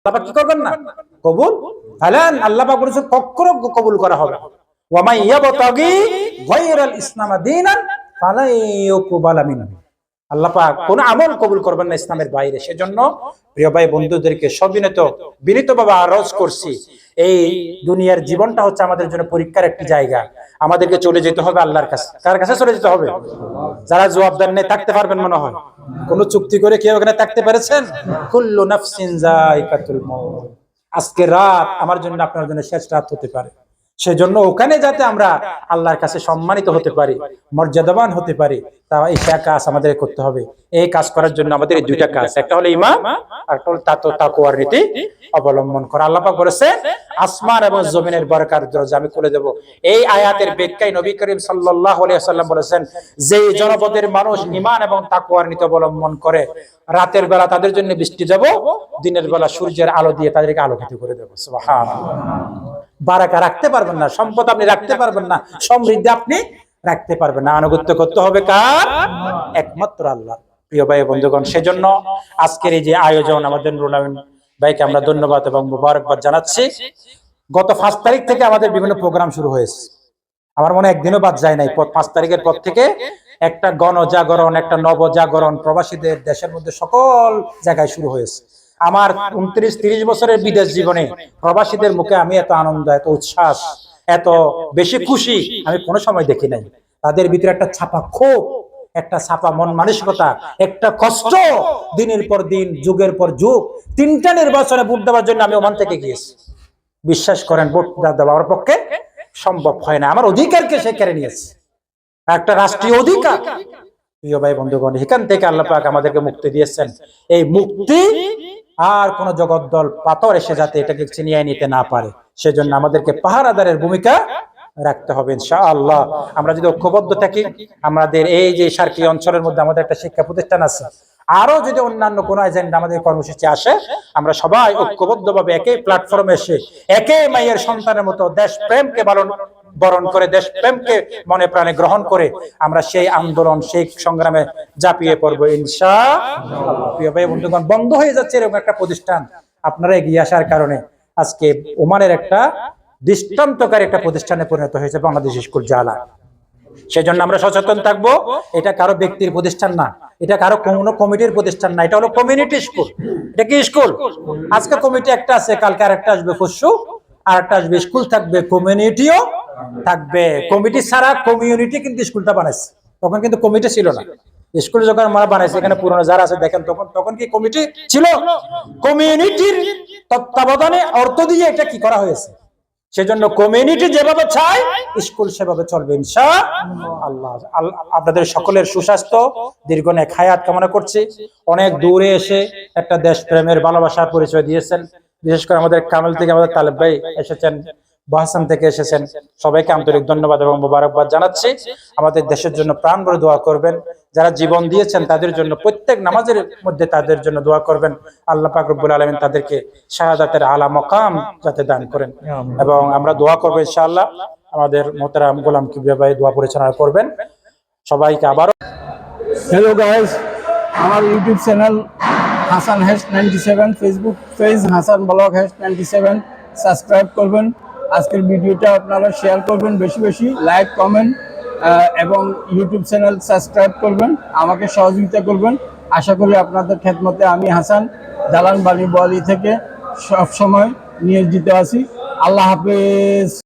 আল্লাহ পাক কি করবেন না? কবুল হালান আল্লাহ পাক বলেছেন কখনো কবুল করা হবে না। ওয়া মান ইয়াবতাগি গায়রাল ইসলাম দীনান ফালা ইউকবালা মিনহু। আল্লাহ পাক কোন আমল কবুল করবেন না ইসলামের বাইরে। সেজন্য প্রিয় ভাই বন্ধুদেরকে বিনীতভাবে আরজ করছি, এই দুনিয়ার জীবনটা হচ্ছে আমাদের জন্য পরীক্ষার একটি জায়গা। আমাদেরকে চলে যেতে হবে আল্লাহর কাছে। কার কাছে চলে যেতে হবে? যারা জবাবদার নেই থাকতে পারবেন মনে হয়। কোন চুক্তি করে কেউ ওখানে থাকতে পেরেছেন? কুল্লু নাফসিন যায়কাতুল মাউত। আজকে রাত আমার জন্য আপনার জন্য শেষ রাত হতে পারে। সেজন্য ওখানে যাতে আমরা আল্লাহর কাছে সম্মানিত হতে পারি, মর্যাদাবান হতে পারি, তা এই কাজ আমাদের করতে হবে। এই কাজ করার জন্য আমাদের এই দুইটা কাজ, একটা হলো ঈমান আর একটা হলো তাকওয়ার নীতি অবলম্বন করা। আল্লাহ পাক বলেছেন আসমান এবং জমিনের বরকত দরজা আমি খুলে দেব। এই আয়াতের ব্যাখ্যায় নবী করিম সাল্লাল্লাহু আলাইহি ওয়াসাল্লাম বলেছেন, যে জনপদের মানুষ ঈমান এবং তাকওয়ার নীতি অবলম্বন করে, রাতের বেলা তাদের জন্য বৃষ্টি দেব, দিনের বেলা সূর্যের আলো দিয়ে তাদেরকে আলোকিত করে দেব। সুবহানাল্লাহ। বারাকা রাখতে পারবেন না, সম্পদ আপনি রাখতে পারবেন না, সমৃদ্ধি আপনি রাখতে পারবেন না। আনুগত্য করতে হবে কার? একমাত্র আল্লাহ। প্রিয় ভাই বন্ধুগণ, সেজন্য আজকের এই যে আয়োজন, আমাদের নুরুল আমিন ভাইকে আমরা ধন্যবাদ এবং মুবারকবাদ জানাচ্ছি। গত 5 তারিখ থেকে আমাদের বিভিন্ন প্রোগ্রাম শুরু হয়েছে। আমার মনে একদিনও বাদ যায় নাই। 5 তারিখের পর থেকে একটা গণজাগরণ, একটা নবজাগরণ প্রবাসীদের দেশের মধ্যে সকল জায়গায় শুরু হয়েছে। আমার 29-30 বছরের বিদেশ জীবনে প্রবাসীদের মুখে আমি এত আনন্দ, এত উচ্ছ্বাস, এত বেশি খুশি আমি কোনো সময় দেখি নাই। তাদের ভিতরে একটা ছাপা ক্ষোভ, একটা ছাপা মন মানসিকতা, একটা কষ্ট, দিনের পর দিন, যুগের পর যুগ। 3টা নির্বাচনে ভোট দেওয়ার জন্য আমি ওমান থেকে গিয়েছি। বিশ্বাস করেন, ভোট দেওয়ার পক্ষে সম্ভব হয় না। আমার অধিকারকে সে কেড়ে নিয়েছে, একটা রাষ্ট্রীয় অধিকার। প্রিয় ভাই বন্ধুগণ, এখান থেকে আল্লাহ পাক আমাদেরকে মুক্তি দিয়েছেন। এই মুক্তি আর কোন জগদ্দল পাথর এসে যাতে এটাকে ছিনিয়ে নিতে না পারে, সেজন্য আমাদেরকে পাহারাদারের ভূমিকা রাখতে হবে ইনশাআল্লাহ। আমরা যদি ঐক্যবদ্ধ থাকি, আমাদের এই যে সার্কি অঞ্চলের মধ্যে আমাদের একটা শিক্ষা প্রতিষ্ঠান আছে, আরো যদি অন্যান্য কোন এজেন্ডা আমাদের কর্মসূচি আসে, আমরা সবাই ঐক্যবদ্ধভাবে একই প্ল্যাটফর্মে এসে একই মায়ের সন্তানের মতো দেশ প্রেমকে বরণ করে, দেশ প্রেমকে মনে প্রাণে গ্রহণ করে আমরা সেই আন্দোলন, সেই সংগ্রামে ঝাঁপিয়ে পড়বো ইনশাআল্লাহ। প্রিয় ভাই বন্ধুগণ, বন্ধ হয়ে যাচ্ছে এরকম একটা প্রতিষ্ঠান আপনারা এগিয়ে আসার কারণে আজকে ওমানের একটা দৃষ্টান্তকারী একটা প্রতিষ্ঠানে পরিণত হয়েছে বাংলাদেশ স্কুল জালা। সেজন্য আমরা সচেতন থাকবো। এটা কারো ব্যক্তির প্রতিষ্ঠান না, এটা কারো কোনো কমিটির প্রতিষ্ঠান না, এটা হলো কমিউনিটি স্কুল। এটা কি স্কুল? আজকে কমিটি একটা আছে, কালকে আরেকটা আসবে, পরশু আরেকটা আসবে। স্কুল থাকবে, কমিউনিটিও থাকবে। কমিটি ছাড়া কমিউনিটি কিন্তু স্কুলটা বানাইছে, তখন কিন্তু কমিটি ছিল না। স্কুল যখন আমরা বানাইছি, এখানে পুরনো যারা আছে দেখেন, তখন কি কমিটি ছিল? কমিউনিটির তত্ত্বাবধানে অর্থ দিয়ে এটা কি করা হয়েছে। সেজন্য কমিউনিটি যেভাবে চায় স্কুল সেভাবে চলবে ইনশাআল্লাহ। আপনাদের সকলের সুস্বাস্থ্য, দীর্ঘনেক হায়াত কামনা করছি। অনেক দূরে এসে একটা দেশ প্রেমের ভালোবাসার পরিচয় দিয়েছেন। বিশেষ করে আমাদের কামেল থেকে আমাদের তালেব ভাই এসেছেন, বাহসান থেকে এসেছেন, সবাইকে আন্তরিক ধন্যবাদ এবং মোবারকবাদ জানাচ্ছি। আমাদের দেশের জন্য প্রাণ ভরে দোয়া করবেন। যারা জীবন দিয়েছেন তাদের জন্য প্রত্যেক নামাজের মধ্যে তাদের জন্য দোয়া করবেন। আল্লাহ পাক রব্বুল আলামিন তাদেরকে শাহাদাতের আলা মাকাম যাতে দান করেন, এবং আমরা দোয়া করবো ইনশাআল্লাহ। আমাদের মোহতারাম গোলাম কিবরিয়া ভাই দোয়া পরিচালনা করবেন। সবাইকে আবারও হ্যালো গাইস, আমার YouTube channel Hasan hash 97, Facebook page Hasan blog hash 97 subscribe করবেন। আজকের ভিডিওটা আপনারা শেয়ার করবেন, বেশি বেশি লাইক, কমেন্ট এবং ইউটিউব চ্যানেল সাবস্ক্রাইব করবেন, আমাকে সহযোগিতা করবেন। আশা করি আপনাদের খেদমতে আমি হাসান জালান বাড়ি বোয়ালি থেকে সবসময় নিয়োজিত আছি। আল্লাহ হাফেজ।